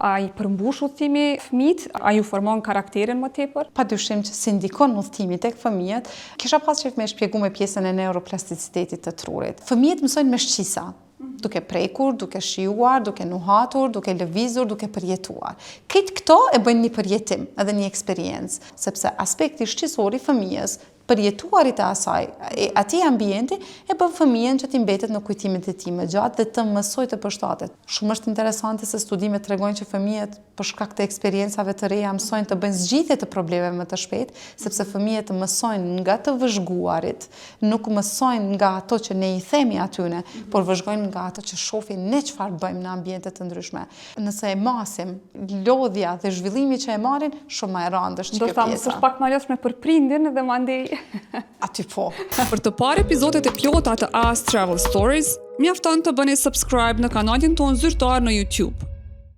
A I përmbush udhtimi fëmijët? A ju formon karakterin më tepër? Padyshim që si ndikon udhtimi tek fëmijët, kisha pas qef me shpjegu me pjesën e neuroplasticitetit të trurit. Fëmijët mësojnë me shqisa, duke prekur, duke shijuar, duke nuhatur, duke lëvizur, duke përjetuar. Këtë këto e bëjnë një përjetim, edhe një eksperiencë, sepse aspekti shqisor I fëmijës, përjetuarit e asaj, atij ambienti, e bën fëmijën që t'i mbetet në kujtimet e tij më gjatë dhe të mësojë të përshtatet. Shumë është interesante se studimet tregojnë që fëmijët për shkak të eksperiencave të reja mësojnë të bëjnë zgjidhje të problemeve më të shpejt, sepse fëmijët mësojnë nga të vëzhguarit, nuk mësojnë nga ato që ne I themi atyne, por vëzhgojnë nga ato që shohin ne çfarë bëjmë në ambiente të ndryshme. Nëse e masim, lodhja dhe zhvillimi që e marrin, shumë më e rëndë është kjo pjesa. Do ta mësosh pak më lehtë për prindin dhe mandej aty po. Për të parë epizodet e plota të As Travel Stories, mjafton të bëni subscribe në kanalin tonë zyrtar në YouTube.